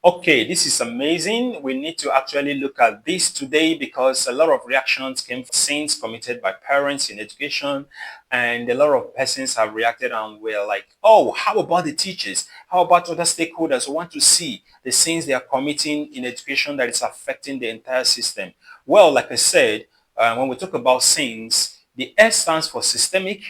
Okay, this is amazing. We need to actually look at this today because a lot of reactions came from sins committed by parents in education, and a lot of persons have reacted and were like, oh, how about the teachers? How about other stakeholders who want to see the sins they are committing in education that is affecting the entire system? Well, like I said, when we talk about sins, the S stands for systemic,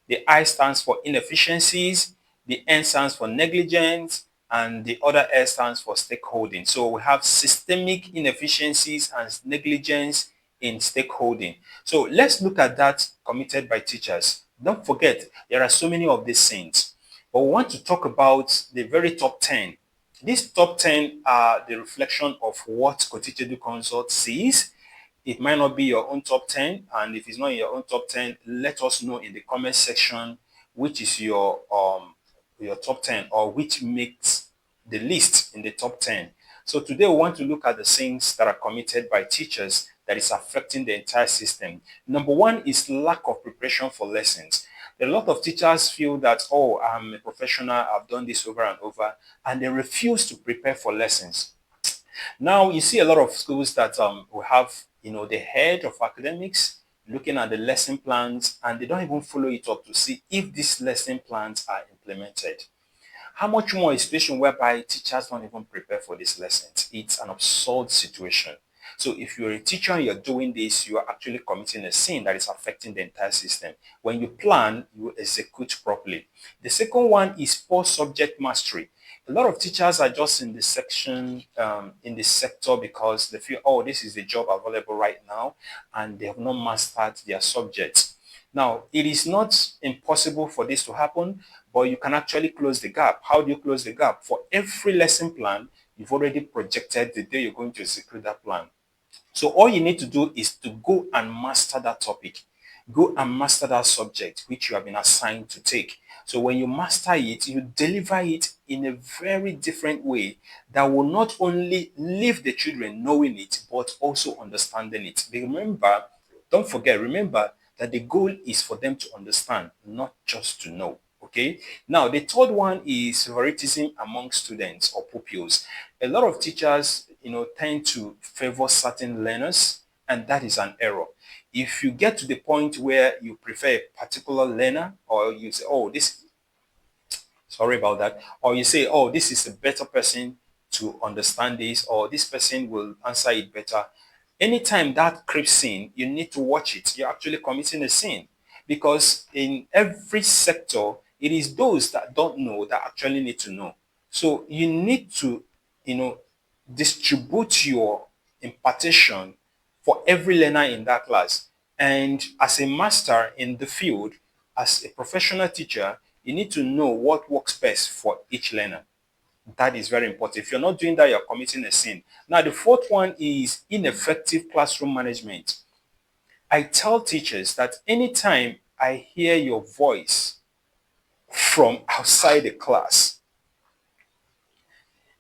the I stands for inefficiencies, the N stands for negligence, and the other S stands for stakeholding. So we have systemic inefficiencies and negligence in stakeholding. So let's look at that committed by teachers. Don't forget, there are so many of these things, but we want to talk about the very top 10. These top 10 are the reflection of what Coteche Consult sees. It might not be your own top 10, and if it's not in your own top 10, let us know in the comment section which is your top 10 or which makes the list in the top 10. So today we want to look at the things that are committed by teachers that is affecting the entire system. Number one is lack of preparation for lessons. A lot of teachers feel that, oh, I'm a professional, I've done this over and over, and they refuse to prepare for lessons. Now you see a lot of schools that will have, the head of academics looking at the lesson plans, and they don't even follow it up to see if these lesson plans are implemented. How much more a situation whereby teachers don't even prepare for these lessons? It's an absurd situation. So if you're a teacher and you're doing this, you are actually committing a sin that is affecting the entire system. When you plan, you execute properly. The second one is poor subject mastery. A lot of teachers are just in the section, in the sector because they feel, oh, this is the job available right now, and they have not mastered their subjects. Now, it is not impossible for this to happen, but you can actually close the gap. How do you close the gap? For every lesson plan, you've already projected the day you're going to execute that plan. So all you need to do is to go and master that topic. Go and master that subject which you have been assigned to take. So when you master it, you deliver it in a very different way that will not only leave the children knowing it, but also understanding it. Remember, don't forget, remember that the goal is for them to understand, not just to know. Okay. Now, the third one is favoritism among students or pupils. A lot of teachers, tend to favor certain learners, and that is an error. If you get to the point where you prefer a particular learner, or you say, oh, this, sorry about that, or you say, oh, this is a better person to understand this, or this person will answer it better. Anytime that creeps in, you need to watch it. You're actually committing a sin because in every sector, it is those that don't know that actually need to know. So you need to, you know, distribute your impartation for every learner in that class. And as a master in the field, as a professional teacher, you need to know what works best for each learner. That is very important. If you're not doing that, you're committing a sin. Now, the fourth one is ineffective classroom management. I tell teachers that anytime I hear your voice from outside the class,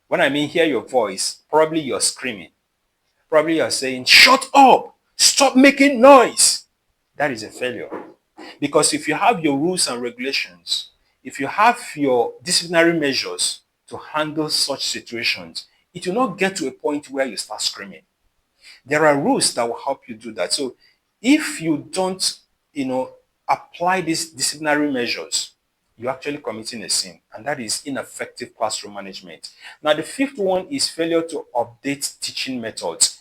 when I mean hear your voice, probably you're screaming. Probably you're saying, shut up, stop making noise. That is a failure. Because if you have your rules and regulations, if you have your disciplinary measures to handle such situations, it will not get to a point where you start screaming. There are rules that will help you do that. So if you don't, apply these disciplinary measures, you're actually committing a sin, and that is ineffective classroom management. Now, the fifth one is failure to update teaching methods.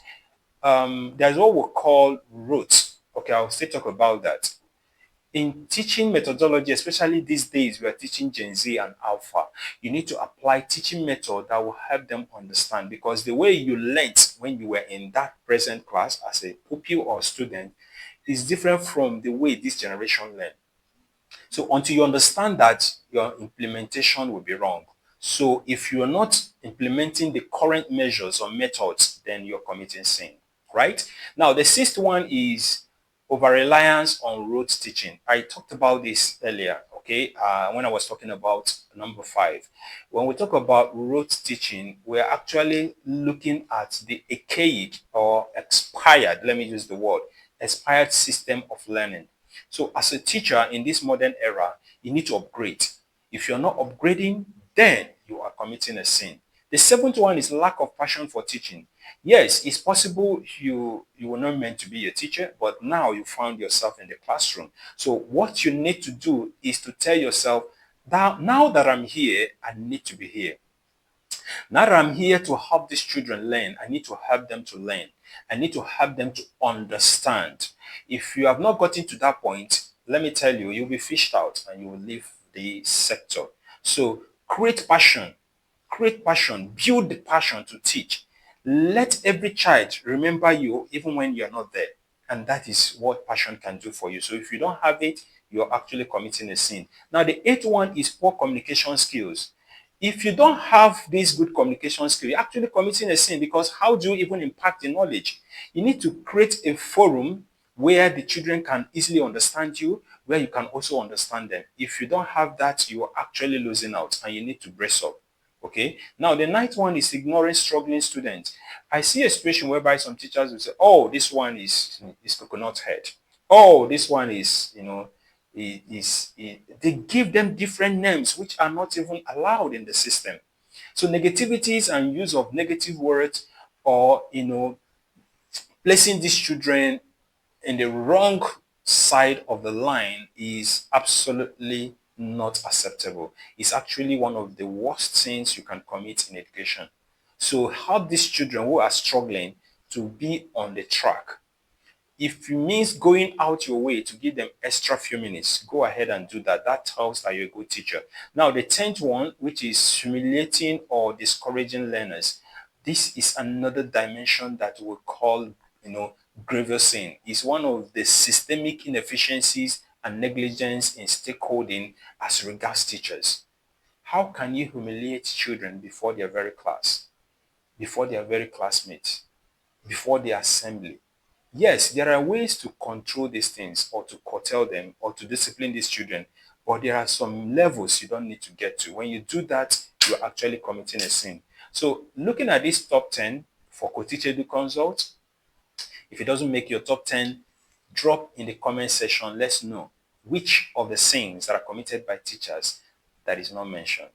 There's what we call rote. Okay, I'll still talk about that. In teaching methodology, especially these days, we are teaching Gen Z and Alpha. You need to apply teaching method that will help them understand, because the way you learnt when you were in that present class as a pupil or student is different from the way this generation learn. So until you understand that, your implementation will be wrong. So if you're not implementing the current measures or methods, then you're committing sin, right? Now, the sixth one is over-reliance on rote teaching. I talked about this earlier, okay, when I was talking about number 5. When we talk about rote teaching, we're actually looking at the archaic or expired, let me use the word, expired system of learning. So as a teacher in this modern era, you need to upgrade. If you're not upgrading, then you are committing a sin. The seventh one is lack of passion for teaching. Yes, it's possible you were not meant to be a teacher, but now you found yourself in the classroom. So what you need to do is to tell yourself that now that I'm here, I need to be here. Now that I'm here to help these children learn, I need to help them to learn. I need to help them to understand. If you have not gotten to that point, let me tell you, you'll be fished out and you will leave the sector. So create passion, build the passion to teach. Let every child remember you even when you're not there. And that is what passion can do for you. So if you don't have it, you're actually committing a sin. Now, the eighth one is poor communication skills. If you don't have this good communication skill, you're actually committing a sin, because how do you even impact the knowledge? You need to create a forum where the children can easily understand you, where you can also understand them. If you don't have that, you are actually losing out and you need to brace up. Okay. Now, the ninth one is ignoring struggling students. I see a situation whereby some teachers will say, oh, this one is coconut head. Oh, this one is, they give them different names which are not even allowed in the system. So negativities and use of negative words, or placing these children in the wrong side of the line, is absolutely not acceptable. It's actually one of the worst things you can commit in education. So help these children who are struggling to be on the track. If it means going out your way to give them extra few minutes, go ahead and do that. That tells that you're a good teacher. Now, the 10th one, which is humiliating or discouraging learners. This is another dimension that we call, grievous sin. It's one of the systemic inefficiencies and negligence in stakeholding as regards teachers. How can you humiliate children before their very class, before their very classmates, before the assembly? Yes, there are ways to control these things or to curtail them or to discipline these children, but there are some levels you don't need to get to. When you do that, you're actually committing a sin. So, looking at this top 10 for Co-Teach Edu Consult, if it doesn't make your top 10, drop in the comment section. Let's know which of the sins that are committed by teachers that is not mentioned.